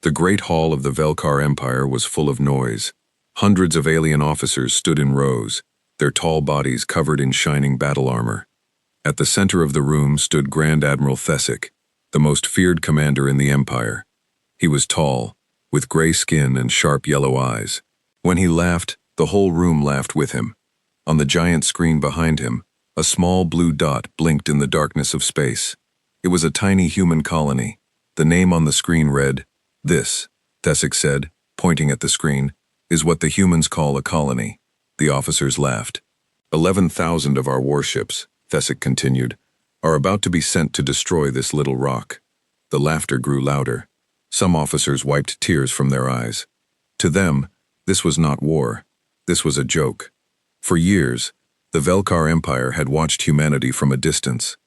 The great hall of the Velkar Empire was full of noise. Hundreds of alien officers stood in rows, their tall bodies covered in shining battle armor. At the center of the room stood Grand Admiral Thesic, the most feared commander in the Empire. He was tall, with gray skin and sharp yellow eyes. When he laughed, the whole room laughed with him. On the giant screen behind him, a small blue dot blinked in the darkness of space. It was a tiny human colony. The name on the screen read, "This," Thesic said, pointing at the screen, "is what the humans call a colony." The officers laughed. 11,000 of our warships, Thesic continued, are about to be sent to destroy this little rock. The laughter grew louder. Some officers wiped tears from their eyes. To them, this was not war. This was a joke. For years, the Velkar Empire had watched humanity from a distance.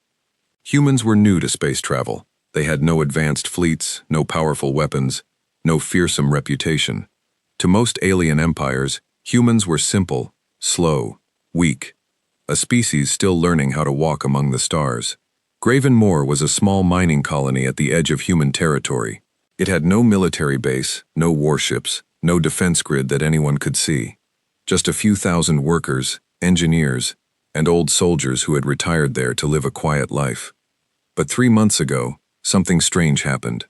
Humans were new to space travel. They had no advanced fleets, no powerful weapons, no fearsome reputation. To most alien empires, humans were simple, slow, weak, a species still learning how to walk among the stars. Gravenmoor was a small mining colony at the edge of human territory. It had no military base, no warships, no defense grid that anyone could see. Just a few thousand workers, engineers, and old soldiers who had retired there to live a quiet life. But 3 months ago, something strange happened.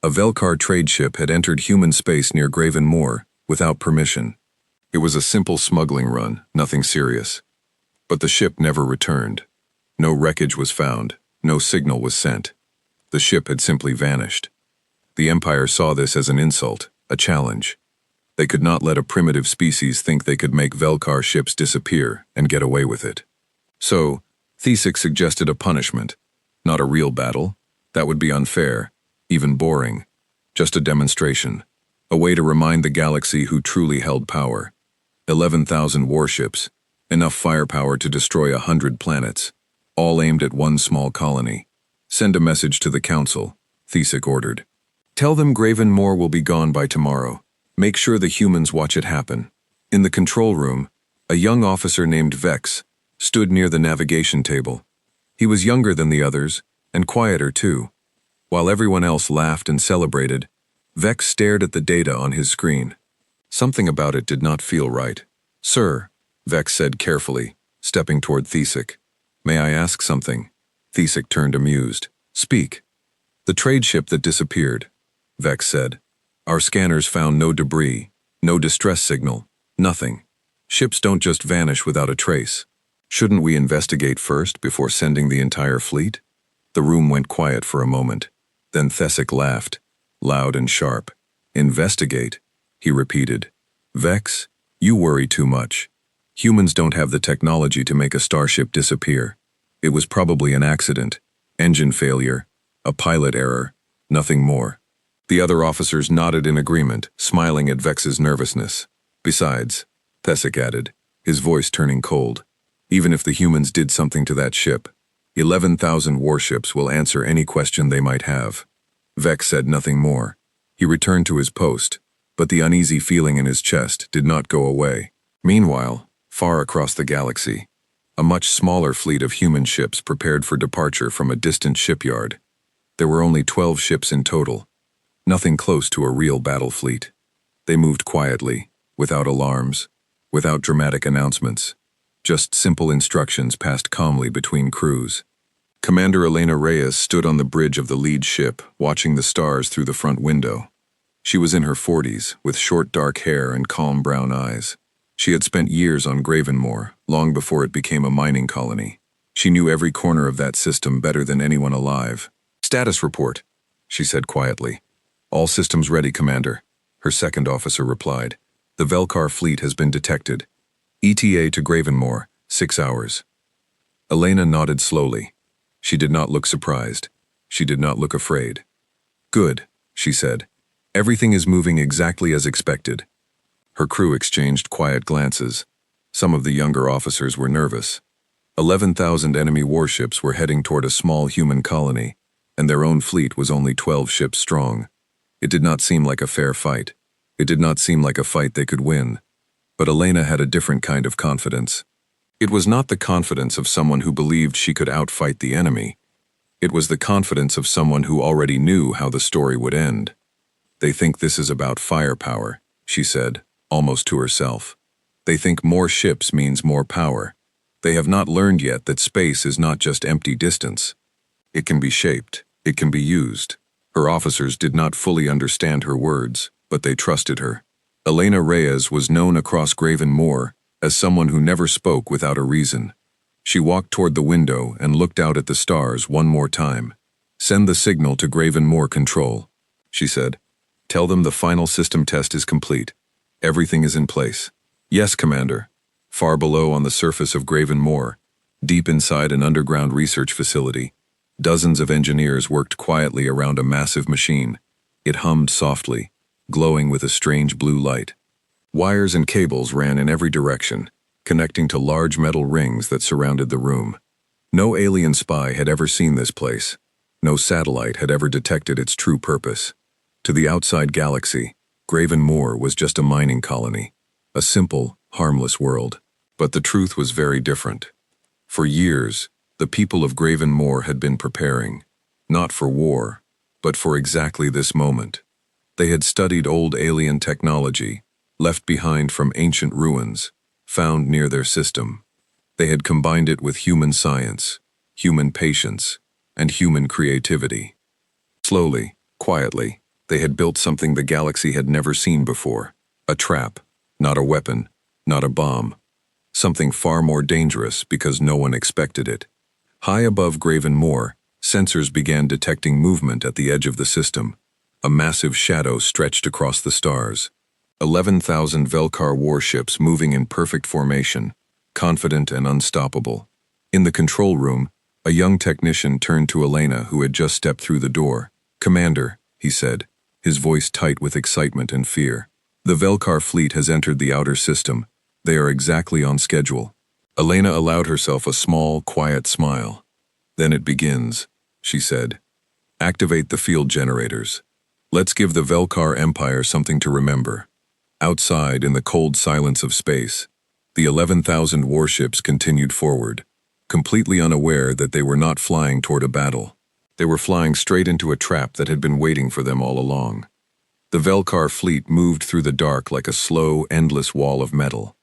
A Velkar trade ship had entered human space near Gravenmoor without permission. It was a simple smuggling run, nothing serious. But the ship never returned. No wreckage was found, no signal was sent. The ship had simply vanished. The Empire saw this as an insult, a challenge. They could not let a primitive species think they could make Velkar ships disappear and get away with it. So, Thesic suggested a punishment, not a real battle. That would be unfair, even boring. Just a demonstration, a way to remind the galaxy who truly held power. 11,000 warships, enough firepower to destroy 100 planets, all aimed at one small colony. Send a message to the Council, Thesic ordered. Tell them Gravenmoor will be gone by tomorrow. Make sure the humans watch it happen. In the control room, a young officer named Vex stood near the navigation table. He was younger than the others, and quieter too. While everyone else laughed and celebrated, Vex stared at the data on his screen. Something about it did not feel right. "Sir," Vex said carefully, stepping toward Thesic. "May I ask something?" Thesic turned amused. "Speak." "The trade ship that disappeared," Vex said. "Our scanners found no debris, no distress signal, nothing. Ships don't just vanish without a trace. Shouldn't we investigate first before sending the entire fleet?" The room went quiet for a moment. Then Thesic laughed, loud and sharp. "Investigate," he repeated. "Vex, you worry too much. Humans don't have the technology to make a starship disappear. It was probably an accident, engine failure, a pilot error, nothing more." The other officers nodded in agreement, smiling at Vex's nervousness. "Besides," Thesic added, his voice turning cold, "even if the humans did something to that ship, 11,000 warships will answer any question they might have." Vex said nothing more. He returned to his post, but the uneasy feeling in his chest did not go away. Meanwhile, far across the galaxy, a much smaller fleet of human ships prepared for departure from a distant shipyard. There were only 12 ships in total, nothing close to a real battle fleet. They moved quietly, without alarms, without dramatic announcements. Just simple instructions passed calmly between crews. Commander Elena Reyes stood on the bridge of the lead ship, watching the stars through the front window. She was in her 40s, with short dark hair and calm brown eyes. She had spent years on Gravenmoor, long before it became a mining colony. She knew every corner of that system better than anyone alive. "Status report," she said quietly. "All systems ready, Commander," her second officer replied. "The Velkar fleet has been detected. ETA to Gravenmoor, 6 hours. Elena nodded slowly. She did not look surprised. She did not look afraid. "Good," she said. "Everything is moving exactly as expected." Her crew exchanged quiet glances. Some of the younger officers were nervous. 11,000 enemy warships were heading toward a small human colony, and their own fleet was only 12 ships strong. It did not seem like a fair fight. It did not seem like a fight they could win. But Elena had a different kind of confidence. It was not the confidence of someone who believed she could outfight the enemy. It was the confidence of someone who already knew how the story would end. They think this is about firepower, she said, almost to herself. They think more ships means more power. They have not learned yet that space is not just empty distance. It can be shaped, it can be used. Her officers did not fully understand her words, but they trusted her. Elena Reyes was known across Gravenmoor as someone who never spoke without a reason. She walked toward the window and looked out at the stars one more time. "Send the signal to Gravenmoor Control," she said. "Tell them the final system test is complete. Everything is in place." "Yes, Commander." Far below on the surface of Gravenmoor, deep inside an underground research facility, dozens of engineers worked quietly around a massive machine. It hummed softly, glowing with a strange blue light. Wires and cables ran in every direction, connecting to large metal rings that surrounded the room. No alien spy had ever seen this place. No satellite had ever detected its true purpose. To the outside galaxy, Gravenmoor was just a mining colony, a simple, harmless world. But the truth was very different. For years, the people of Gravenmoor had been preparing, not for war, but for exactly this moment. They had studied old alien technology, left behind from ancient ruins, found near their system. They had combined it with human science, human patience, and human creativity. Slowly, quietly, they had built something the galaxy had never seen before. A trap, not a weapon, not a bomb. Something far more dangerous because no one expected it. High above Gravenmoor, sensors began detecting movement at the edge of the system. A massive shadow stretched across the stars. 11,000 Velkar warships moving in perfect formation, confident and unstoppable. In the control room, a young technician turned to Elena, who had just stepped through the door. "Commander," he said, his voice tight with excitement and fear. "The Velkar fleet has entered the outer system. They are exactly on schedule." Elena allowed herself a small, quiet smile. "Then it begins," she said. "Activate the field generators. Let's give the Velkar Empire something to remember." Outside, in the cold silence of space, the 11,000 warships continued forward, completely unaware that they were not flying toward a battle. They were flying straight into a trap that had been waiting for them all along. The Velkar fleet moved through the dark like a slow, endless wall of metal.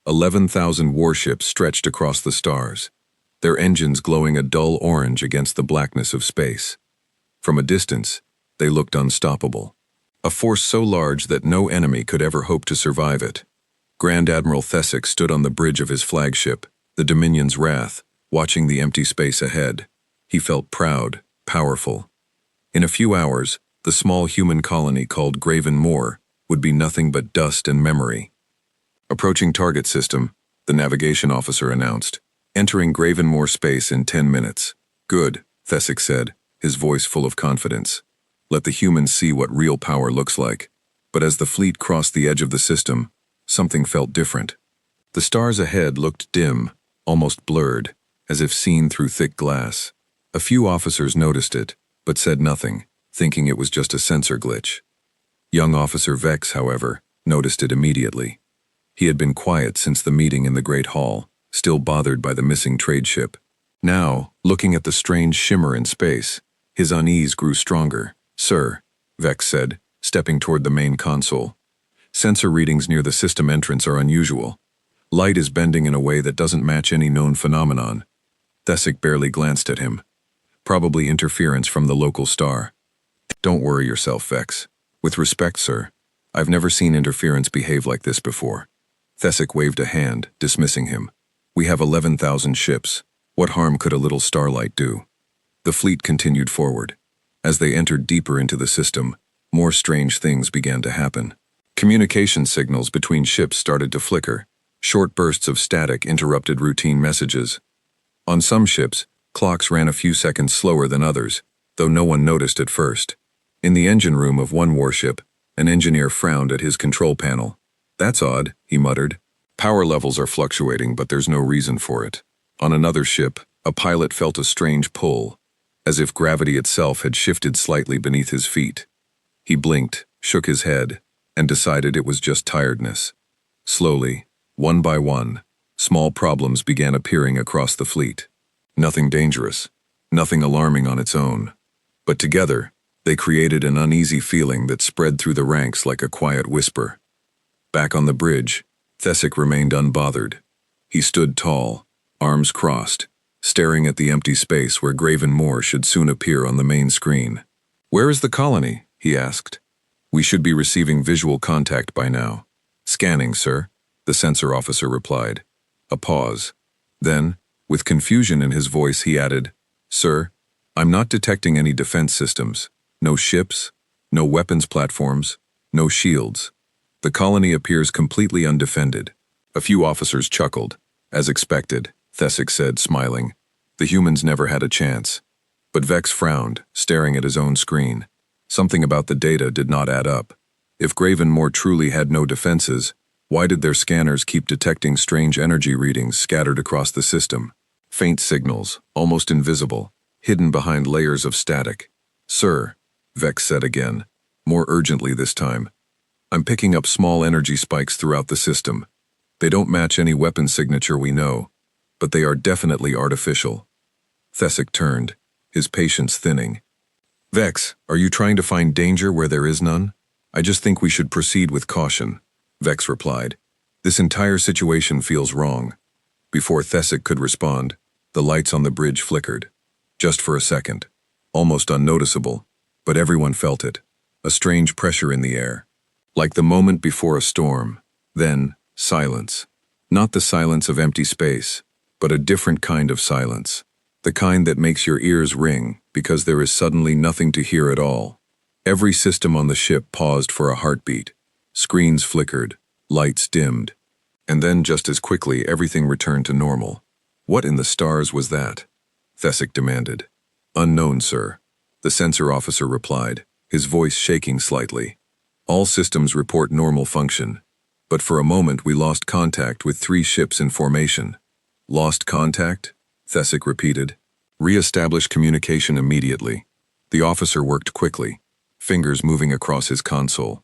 11,000 warships stretched across the stars, their engines glowing a dull orange against the blackness of space. From a distance, they looked unstoppable. A force so large that no enemy could ever hope to survive it. Grand Admiral Thesic stood on the bridge of his flagship, the Dominion's Wrath, watching the empty space ahead. He felt proud, powerful. In a few hours, the small human colony called Gravenmoor would be nothing but dust and memory. "Approaching target system," the navigation officer announced. "Entering Gravenmoor space in 10 minutes. "Good," Thesic said, his voice full of confidence. "Let the humans see what real power looks like." But as the fleet crossed the edge of the system, something felt different. The stars ahead looked dim, almost blurred, as if seen through thick glass. A few officers noticed it, but said nothing, thinking it was just a sensor glitch. Young Officer Vex, however, noticed it immediately. He had been quiet since the meeting in the Great Hall, still bothered by the missing trade ship. Now, looking at the strange shimmer in space, his unease grew stronger. "Sir," Vex said, stepping toward the main console. "Sensor readings near the system entrance are unusual. Light is bending in a way that doesn't match any known phenomenon." Thesic barely glanced at him. "Probably interference from the local star." "Don't worry yourself, Vex. With respect, sir, I've never seen interference behave like this before." Thesic waved a hand, dismissing him. "We have 11,000 ships. What harm could a little starlight do?" The fleet continued forward. As they entered deeper into the system, more strange things began to happen. Communication signals between ships started to flicker. Short bursts of static interrupted routine messages. On some ships, clocks ran a few seconds slower than others, though no one noticed at first. In the engine room of one warship, an engineer frowned at his control panel. "That's odd," he muttered. "Power levels are fluctuating, but there's no reason for it." On another ship, a pilot felt a strange pull, as if gravity itself had shifted slightly beneath his feet. He blinked, shook his head, and decided it was just tiredness. Slowly, one by one, small problems began appearing across the fleet. Nothing dangerous, nothing alarming on its own. But together, They created an uneasy feeling that spread through the ranks like a quiet whisper. Back on the bridge, Thesic remained unbothered. He stood tall, arms crossed, staring at the empty space where Gravenmoor should soon appear on the main screen. "Where is the colony?" he asked. "We should be receiving visual contact by now." "Scanning, sir," the sensor officer replied. A pause. Then, with confusion in his voice, he added, "Sir, I'm not detecting any defense systems. No ships, no weapons platforms, no shields. The colony appears completely undefended." A few officers chuckled. "As expected," Thesic said, smiling. "The humans never had a chance." But Vex frowned, staring at his own screen. Something about the data did not add up. If Gravenmoor truly had no defenses, why did their scanners keep detecting strange energy readings scattered across the system? Faint signals, almost invisible, hidden behind layers of static. "Sir," Vex said again, more urgently this time, "I'm picking up small energy spikes throughout the system. They don't match any weapon signature we know, but they are definitely artificial." Thesic turned, his patience thinning. "Vex, are you trying to find danger where there is none?" "I just think we should proceed with caution," Vex replied. "This entire situation feels wrong." Before Thesic could respond, the lights on the bridge flickered. Just for a second. Almost unnoticeable, but everyone felt it. A strange pressure in the air. Like the moment before a storm. Then, silence. Not the silence of empty space, but a different kind of silence. The kind that makes your ears ring because there is suddenly nothing to hear at all. Every system on the ship paused for a heartbeat. Screens flickered, lights dimmed. And then just as quickly everything returned to normal. "What in the stars was that?" Thesic demanded. "Unknown, sir," the sensor officer replied, his voice shaking slightly. "All systems report normal function, but for a moment we lost contact with 3 ships in formation." "Lost contact?" Thesic repeated. "Re-establish communication immediately." The officer worked quickly, fingers moving across his console.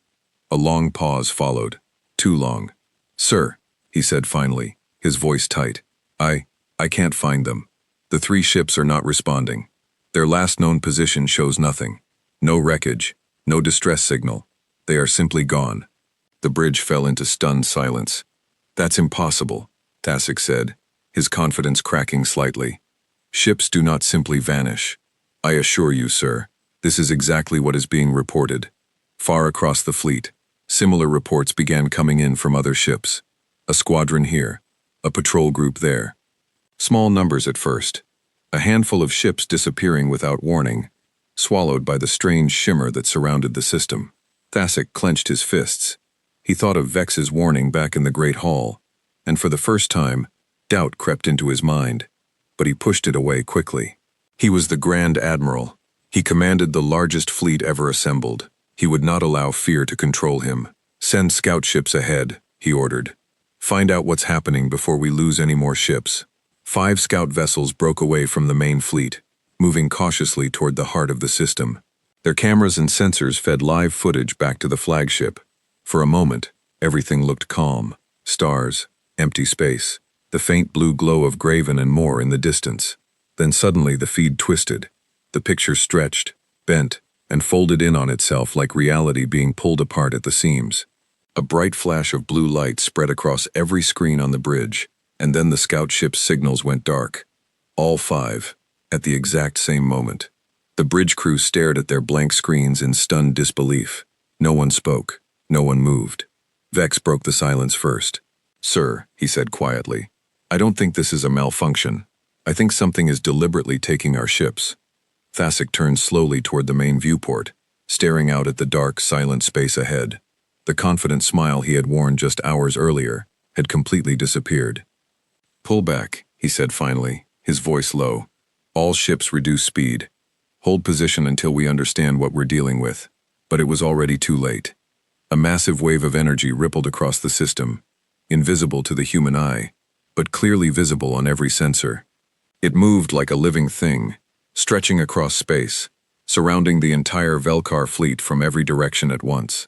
A long pause followed. Too long. "Sir," he said finally, his voice tight, I can't find them. The 3 ships are not responding. Their last known position shows nothing. No wreckage, no distress signal. They are simply gone." The bridge fell into stunned silence. "That's impossible," Thesic said, his confidence cracking slightly. "Ships do not simply vanish. I assure you, sir, this is exactly what is being reported." Far across the fleet, similar reports began coming in from other ships. A squadron here, a patrol group there. Small numbers at first. A handful of ships disappearing without warning, swallowed by the strange shimmer that surrounded the system. Thesic clenched his fists. He thought of Vex's warning back in the Great Hall, and for the first time, doubt crept into his mind. But he pushed it away quickly. He was the Grand Admiral. He commanded the largest fleet ever assembled. He would not allow fear to control him. "Send scout ships ahead," he ordered. "Find out what's happening before we lose any more ships." 5 scout vessels broke away from the main fleet, moving cautiously toward the heart of the system. Their cameras and sensors fed live footage back to the flagship. For a moment, everything looked calm. Stars, empty space, the faint blue glow of Graven and Moor in the distance. Then suddenly the feed twisted. The picture stretched, bent, and folded in on itself like reality being pulled apart at the seams. A bright flash of blue light spread across every screen on the bridge, and then the scout ship's signals went dark. All 5, at the exact same moment. The bridge crew stared at their blank screens in stunned disbelief. No one spoke. No one moved. Vex broke the silence first. "Sir," he said quietly, "I don't think this is a malfunction. I think something is deliberately taking our ships." Thesic turned slowly toward the main viewport, staring out at the dark, silent space ahead. The confident smile he had worn just hours earlier had completely disappeared. "Pull back," he said finally, his voice low. "All ships reduce speed. Hold position until we understand what we're dealing with." But it was already too late. A massive wave of energy rippled across the system, invisible to the human eye, but clearly visible on every sensor. It moved like a living thing, stretching across space, surrounding the entire Velkar fleet from every direction at once.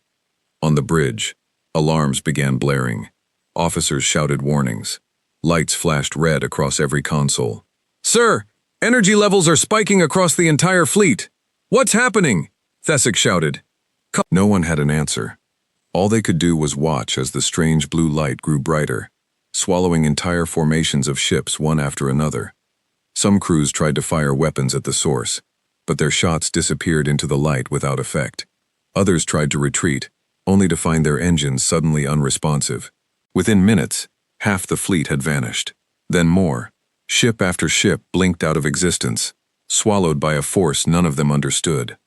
On the bridge, alarms began blaring. Officers shouted warnings. Lights flashed red across every console. "Sir, energy levels are spiking across the entire fleet. What's happening?" Thesic shouted. No one had an answer. All they could do was watch as the strange blue light grew brighter, swallowing entire formations of ships one after another. Some crews tried to fire weapons at the source, but their shots disappeared into the light without effect. Others tried to retreat, only to find their engines suddenly unresponsive. Within minutes, half the fleet had vanished. Then more. Ship after ship blinked out of existence, swallowed by a force none of them understood.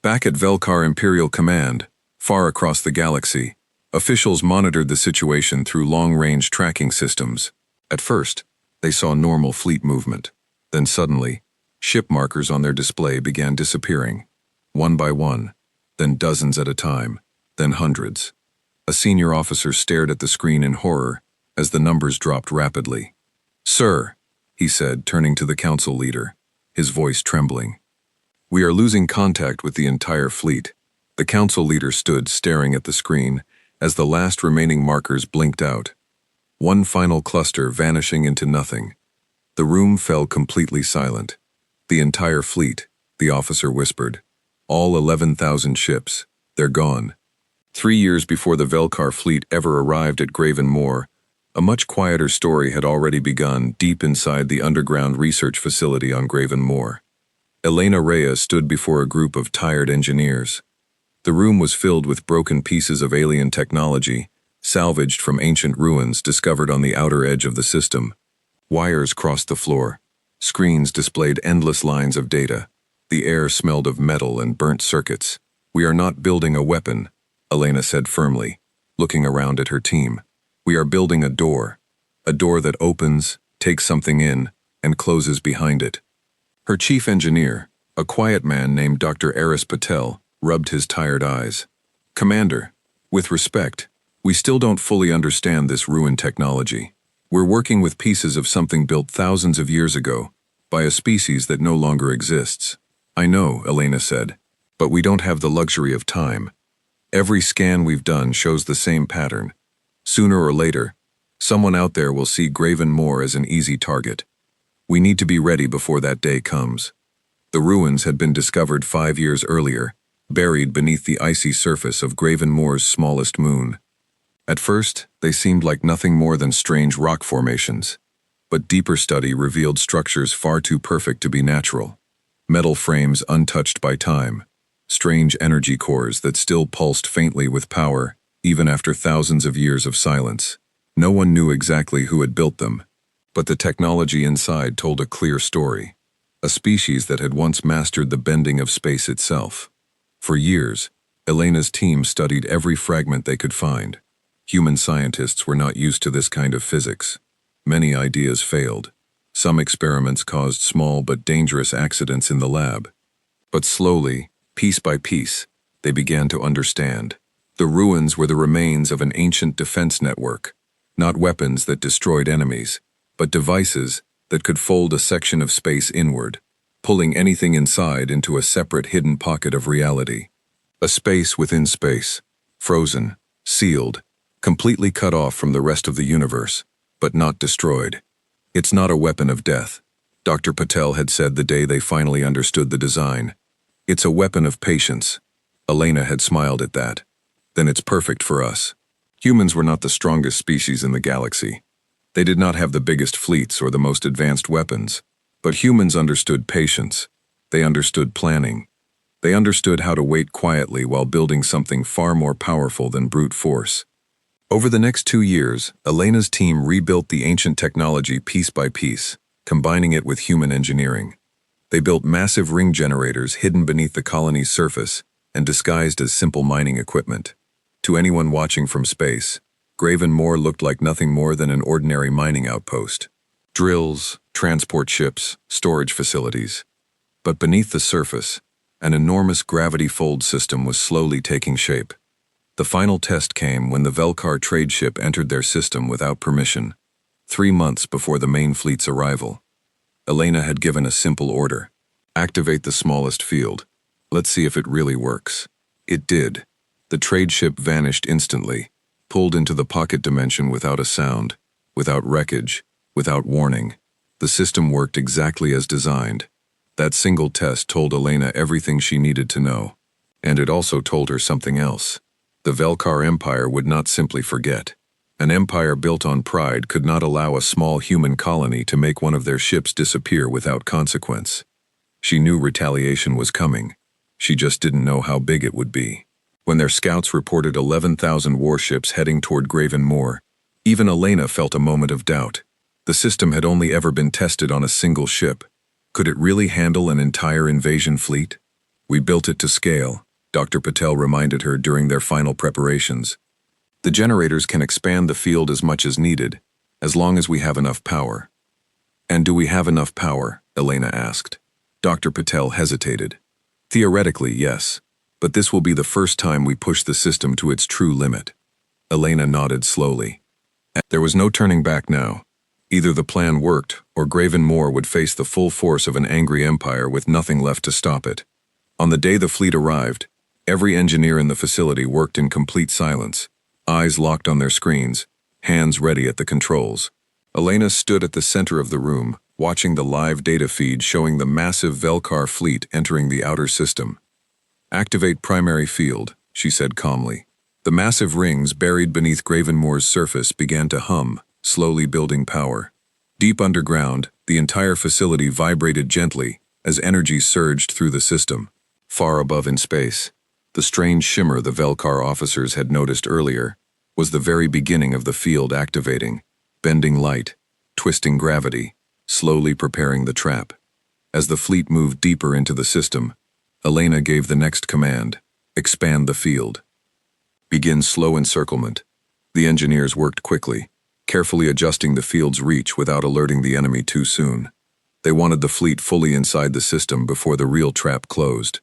Back at Velkar Imperial Command, far across the galaxy, officials monitored the situation through long-range tracking systems. At first, they saw normal fleet movement. Then suddenly, ship markers on their display began disappearing, one by one, then dozens at a time, then hundreds. A senior officer stared at the screen in horror as the numbers dropped rapidly. "Sir," he said, turning to the council leader, his voice trembling. "We are losing contact with the entire fleet." The council leader stood staring at the screen as the last remaining markers blinked out. One final cluster vanishing into nothing. The room fell completely silent. "The entire fleet," the officer whispered. "All 11,000 ships. They're gone." 3 years before the Velkar fleet ever arrived at Gravenmoor, a much quieter story had already begun deep inside the underground research facility on Gravenmoor. Elena Reyes stood before a group of tired engineers. The room was filled with broken pieces of alien technology, salvaged from ancient ruins discovered on the outer edge of the system. Wires crossed the floor. Screens displayed endless lines of data. The air smelled of metal and burnt circuits. "We are not building a weapon," Elena said firmly, looking around at her team. "We are building a door that opens, takes something in, and closes behind it." Her chief engineer, a quiet man named Dr. Aris Patel, rubbed his tired eyes. "Commander, with respect, we still don't fully understand this ruined technology. We're working with pieces of something built thousands of years ago, by a species that no longer exists." "I know," Elena said, "but we don't have the luxury of time. Every scan we've done shows the same pattern. Sooner or later, someone out there will see Gravenmoor as an easy target. We need to be ready before that day comes." The ruins had been discovered 5 years earlier, buried beneath the icy surface of Gravenmoor's smallest moon. At first, they seemed like nothing more than strange rock formations, but deeper study revealed structures far too perfect to be natural. Metal frames untouched by time, strange energy cores that still pulsed faintly with power, even after thousands of years of silence. No one knew exactly who had built them, but the technology inside told a clear story. A species that had once mastered the bending of space itself. For years, Elena's team studied every fragment they could find. Human scientists were not used to this kind of physics. Many ideas failed. Some experiments caused small but dangerous accidents in the lab. But slowly, piece by piece, they began to understand. The ruins were the remains of an ancient defense network, not weapons that destroyed enemies, but devices that could fold a section of space inward, pulling anything inside into a separate hidden pocket of reality. A space within space, frozen, sealed, completely cut off from the rest of the universe, but not destroyed. "It's not a weapon of death," Dr. Patel had said the day they finally understood the design. "It's a weapon of patience." Elena had smiled at that. "Then it's perfect for us." Humans were not the strongest species in the galaxy. They did not have the biggest fleets or the most advanced weapons, but humans understood patience. They understood planning. They understood how to wait quietly while building something far more powerful than brute force. Over the next 2 years, Elena's team rebuilt the ancient technology piece by piece, combining it with human engineering. They built massive ring generators hidden beneath the colony's surface and disguised as simple mining equipment. To anyone watching from space, Gravenmoor looked like nothing more than an ordinary mining outpost. Drills, transport ships, storage facilities. But beneath the surface, an enormous gravity fold system was slowly taking shape. The final test came when the Velkar trade ship entered their system without permission, 3 months before the main fleet's arrival. Elena had given a simple order: activate the smallest field. Let's see if it really works. It did. The trade ship vanished instantly, pulled into the pocket dimension without a sound, without wreckage, without warning. The system worked exactly as designed. That single test told Elena everything she needed to know. And it also told her something else. The Velkar Empire would not simply forget. An empire built on pride could not allow a small human colony to make one of their ships disappear without consequence. She knew retaliation was coming. She just didn't know how big it would be. When their scouts reported 11,000 warships heading toward Gravenmoor, even Elena felt a moment of doubt. The system had only ever been tested on a single ship. Could it really handle an entire invasion fleet? We built it to scale, Dr. Patel reminded her during their final preparations. The generators can expand the field as much as needed, as long as we have enough power. And do we have enough power? Elena asked. Dr. Patel hesitated. Theoretically, yes, but this will be the first time we push the system to its true limit. Elena nodded slowly. There was no turning back now. Either the plan worked, or Gravenmoor would face the full force of an angry empire with nothing left to stop it. On the day the fleet arrived, every engineer in the facility worked in complete silence, eyes locked on their screens, hands ready at the controls. Elena stood at the center of the room, watching the live data feed showing the massive Velkar fleet entering the outer system. Activate primary field, she said calmly. The massive rings buried beneath Gravenmoor's surface began to hum, slowly building power. Deep underground, the entire facility vibrated gently as energy surged through the system. Far above in space, the strange shimmer the Velkar officers had noticed earlier was the very beginning of the field activating, bending light, twisting gravity, slowly preparing the trap. As the fleet moved deeper into the system, Elena gave the next command: expand the field. Begin slow encirclement. The engineers worked quickly, carefully adjusting the field's reach without alerting the enemy too soon. They wanted the fleet fully inside the system before the real trap closed.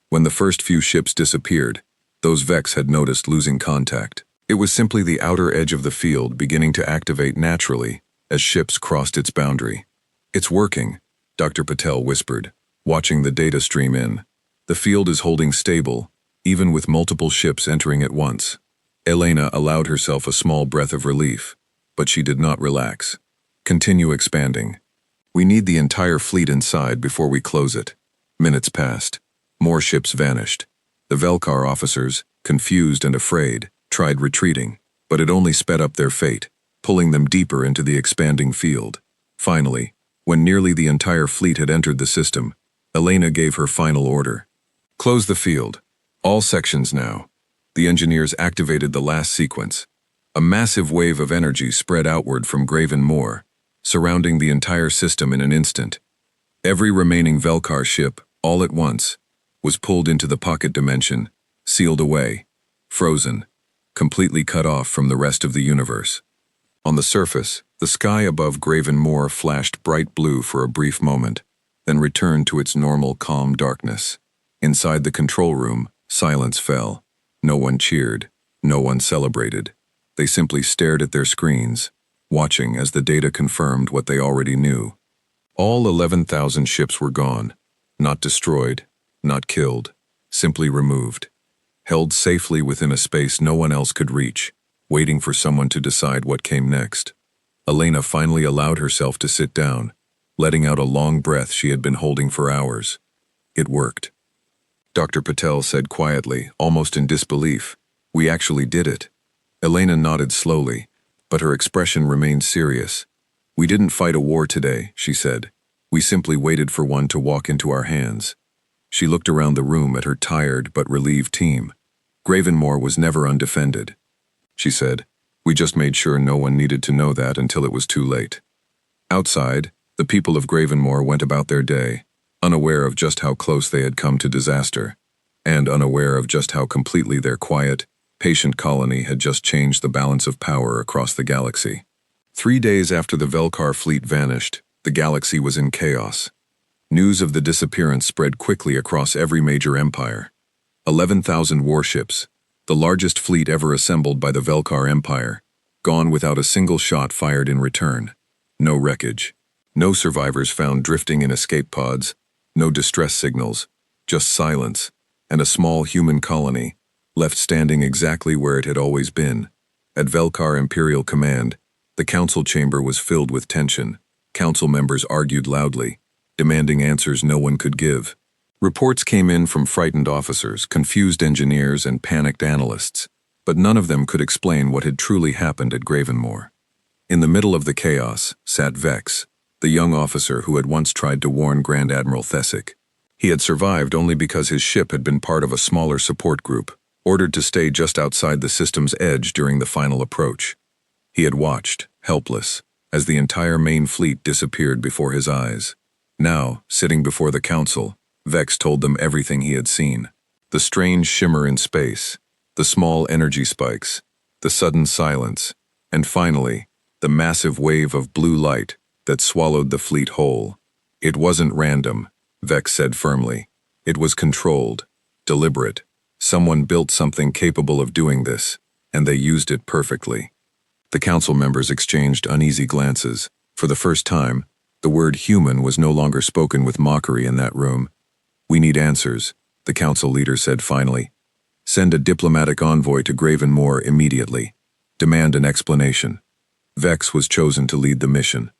When the first few ships disappeared, those Vex had noticed losing contact. It was simply the outer edge of the field beginning to activate naturally as ships crossed its boundary. It's working, Dr. Patel whispered, watching the data stream in. The field is holding stable, even with multiple ships entering at once. Elena allowed herself a small breath of relief, but she did not relax. Continue expanding. We need the entire fleet inside before we close it. Minutes passed. More ships vanished. The Velkar officers, confused and afraid, tried retreating, but it only sped up their fate, pulling them deeper into the expanding field. Finally, when nearly the entire fleet had entered the system, Elena gave her final order. Close the field. All sections now. The engineers activated the last sequence. A massive wave of energy spread outward from Gravenmoor, surrounding the entire system in an instant. Every remaining Velkar ship, all at once, was pulled into the pocket dimension, sealed away, frozen, completely cut off from the rest of the universe. On the surface, the sky above Gravenmoor flashed bright blue for a brief moment, then returned to its normal calm darkness. Inside the control room, silence fell. No one cheered, no one celebrated. They simply stared at their screens, watching as the data confirmed what they already knew. All 11,000 ships were gone, not destroyed, not killed, simply removed, held safely within a space no one else could reach, waiting for someone to decide what came next. Elena finally allowed herself to sit down, letting out a long breath she had been holding for hours. It worked. Dr. Patel said quietly, almost in disbelief, "We actually did it." Elena nodded slowly, but her expression remained serious. "We didn't fight a war today," she said. "We simply waited for one to walk into our hands." She looked around the room at her tired but relieved team. Gravenmoor was never undefended. She said, "We just made sure no one needed to know that until it was too late." Outside, the people of Gravenmoor went about their day, unaware of just how close they had come to disaster, and unaware of just how completely their quiet, patient colony had just changed the balance of power across the galaxy. 3 days after the Velkar fleet vanished, the galaxy was in chaos. News of the disappearance spread quickly across every major empire. 11,000 warships, the largest fleet ever assembled by the Velkar Empire, gone without a single shot fired in return. No wreckage. No survivors found drifting in escape pods. No distress signals, just silence, and a small human colony, left standing exactly where it had always been. At Velkar Imperial Command, the council chamber was filled with tension. Council members argued loudly, demanding answers no one could give. Reports came in from frightened officers, confused engineers, and panicked analysts, but none of them could explain what had truly happened at Gravenmoor. In the middle of the chaos sat Vex, the young officer who had once tried to warn Grand Admiral Thesic. He had survived only because his ship had been part of a smaller support group, ordered to stay just outside the system's edge during the final approach. He had watched, helpless, as the entire main fleet disappeared before his eyes. Now, sitting before the council, Vex told them everything he had seen. The strange shimmer in space, the small energy spikes, the sudden silence, and finally, the massive wave of blue light that swallowed the fleet whole. It wasn't random, Vex said firmly. It was controlled, deliberate. Someone built something capable of doing this, and they used it perfectly. The council members exchanged uneasy glances. For the first time, the word human was no longer spoken with mockery in that room. We need answers, the council leader said finally. Send a diplomatic envoy to Gravenmoor immediately. Demand an explanation. Vex was chosen to lead the mission,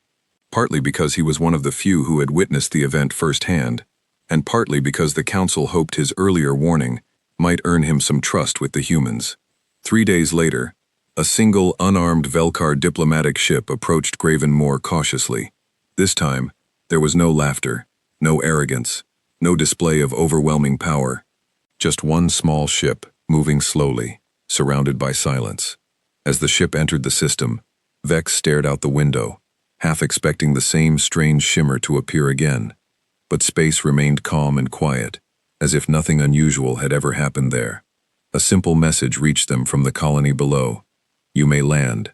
partly because he was one of the few who had witnessed the event firsthand, and partly because the council hoped his earlier warning might earn him some trust with the humans. 3 days later, a single unarmed Velkar diplomatic ship approached Gravenmoor cautiously. This time, there was no laughter, no arrogance, no display of overwhelming power. Just one small ship, moving slowly, surrounded by silence. As the ship entered the system, Vex stared out the window, half expecting the same strange shimmer to appear again. But space remained calm and quiet, as if nothing unusual had ever happened there. A simple message reached them from the colony below. You may land.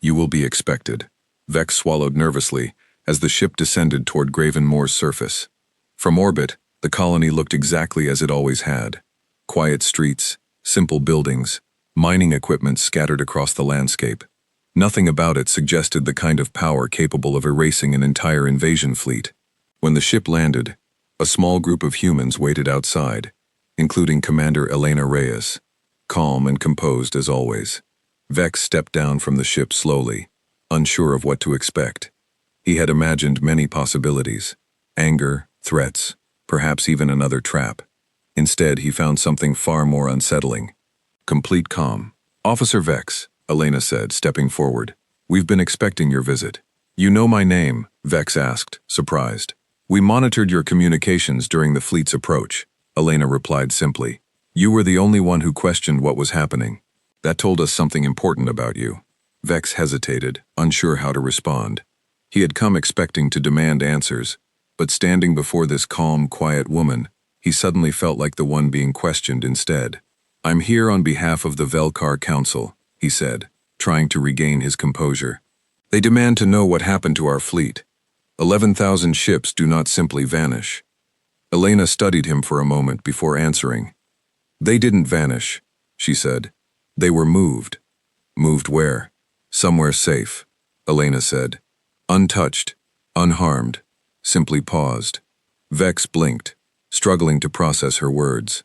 You will be expected. Vex swallowed nervously as the ship descended toward Gravenmoor's surface. From orbit, the colony looked exactly as it always had. Quiet streets, simple buildings, mining equipment scattered across the landscape. Nothing about it suggested the kind of power capable of erasing an entire invasion fleet. When the ship landed, a small group of humans waited outside, including Commander Elena Reyes, calm and composed as always. Vex stepped down from the ship slowly, unsure of what to expect. He had imagined many possibilities: anger, threats, perhaps even another trap. Instead, he found something far more unsettling. Complete calm. Officer Vex, Elena said, stepping forward. We've been expecting your visit. You know my name, Vex asked, surprised. We monitored your communications during the fleet's approach, Elena replied simply. You were the only one who questioned what was happening. That told us something important about you. Vex hesitated, unsure how to respond. He had come expecting to demand answers, but standing before this calm, quiet woman, he suddenly felt like the one being questioned instead. I'm here on behalf of the Velkar Council, he said, trying to regain his composure. They demand to know what happened to our fleet. 11,000 ships do not simply vanish. Elena studied him for a moment before answering. They didn't vanish, she said. They were moved. Moved where? Somewhere safe, Elena said. Untouched, unharmed, simply paused. Vex blinked, struggling to process her words.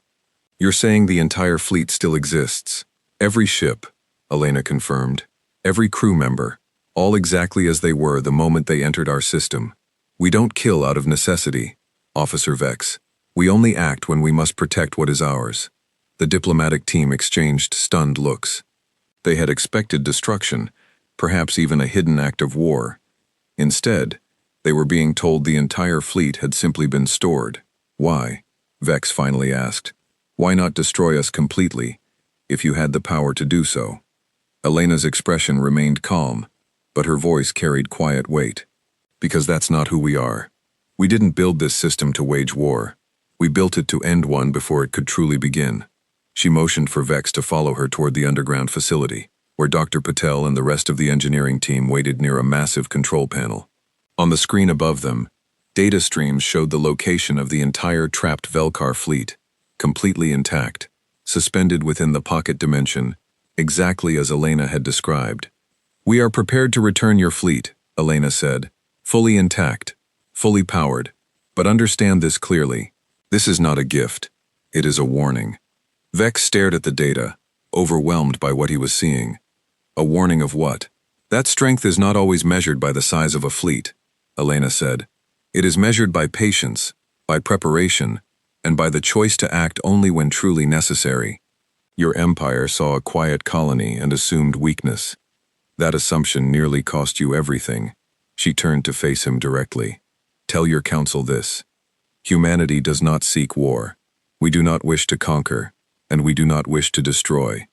You're saying the entire fleet still exists? Every ship, Elena confirmed. Every crew member, all exactly as they were the moment they entered our system. We don't kill out of necessity, Officer Vex. We only act when we must protect what is ours. The diplomatic team exchanged stunned looks. They had expected destruction, perhaps even a hidden act of war. Instead, they were being told the entire fleet had simply been stored. Why? Vex finally asked. Why not destroy us completely, if you had the power to do so? Elena's expression remained calm, but her voice carried quiet weight. Because that's not who we are. We didn't build this system to wage war. We built it to end one before it could truly begin. She motioned for Vex to follow her toward the underground facility, where Dr. Patel and the rest of the engineering team waited near a massive control panel. On the screen above them, data streams showed the location of the entire trapped Velkar fleet, completely intact, suspended within the pocket dimension, exactly as Elena had described. We are prepared to return your fleet, Elena said, fully intact, fully powered. But understand this clearly. This is not a gift. It is a warning. Vex stared at the data, overwhelmed by what he was seeing. A warning of what? That strength is not always measured by the size of a fleet, Elena said. It is measured by patience, by preparation, and by the choice to act only when truly necessary. Your empire saw a quiet colony and assumed weakness. That assumption nearly cost you everything. She turned to face him directly. Tell your council this. Humanity does not seek war. We do not wish to conquer, and we do not wish to destroy.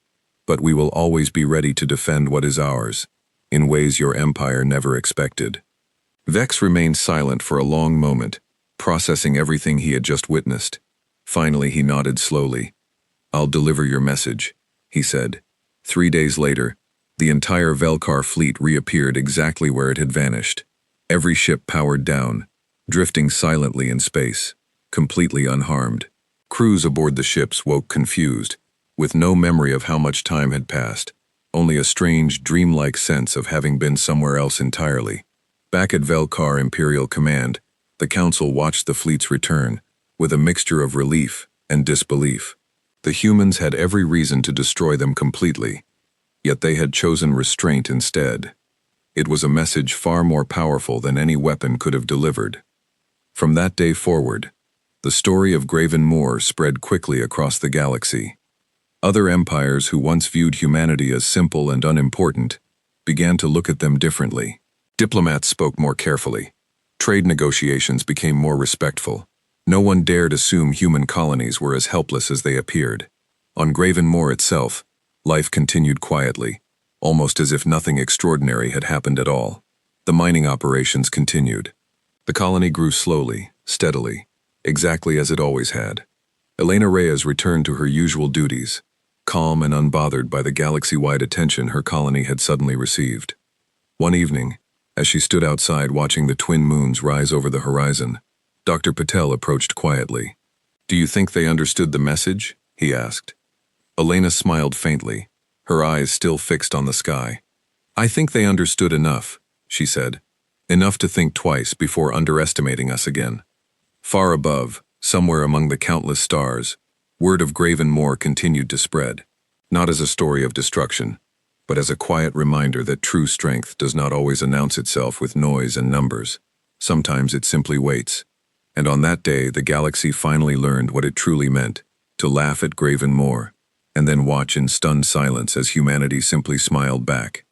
But we will always be ready to defend what is ours, in ways your empire never expected. Vex remained silent for a long moment, processing everything he had just witnessed. Finally, he nodded slowly. I'll deliver your message, he said. 3 days later, the entire Velkar fleet reappeared exactly where it had vanished. Every ship powered down, drifting silently in space, completely unharmed. Crews aboard the ships woke confused, with no memory of how much time had passed, only a strange, dreamlike sense of having been somewhere else entirely. Back at Velkar Imperial Command, the Council watched the fleet's return, with a mixture of relief and disbelief. The humans had every reason to destroy them completely, yet they had chosen restraint instead. It was a message far more powerful than any weapon could have delivered. From that day forward, the story of Gravenmoor spread quickly across the galaxy. Other empires who once viewed humanity as simple and unimportant began to look at them differently. Diplomats spoke more carefully. Trade negotiations became more respectful. No one dared assume human colonies were as helpless as they appeared. On Gravenmoor itself, life continued quietly, almost as if nothing extraordinary had happened at all. The mining operations continued. The colony grew slowly, steadily, exactly as it always had. Elena Reyes returned to her usual duties, calm and unbothered by the galaxy-wide attention her colony had suddenly received. One evening, as she stood outside watching the twin moons rise over the horizon, Dr. Patel approached quietly. "Do you think they understood the message?" he asked. Elena smiled faintly, her eyes still fixed on the sky. "I think they understood enough," she said. "Enough to think twice before underestimating us again." Far above, somewhere among the countless stars, word of Gravenmoor continued to spread, not as a story of destruction, but as a quiet reminder that true strength does not always announce itself with noise and numbers. Sometimes it simply waits. And on that day, the galaxy finally learned what it truly meant, to laugh at Gravenmoor, and then watch in stunned silence as humanity simply smiled back.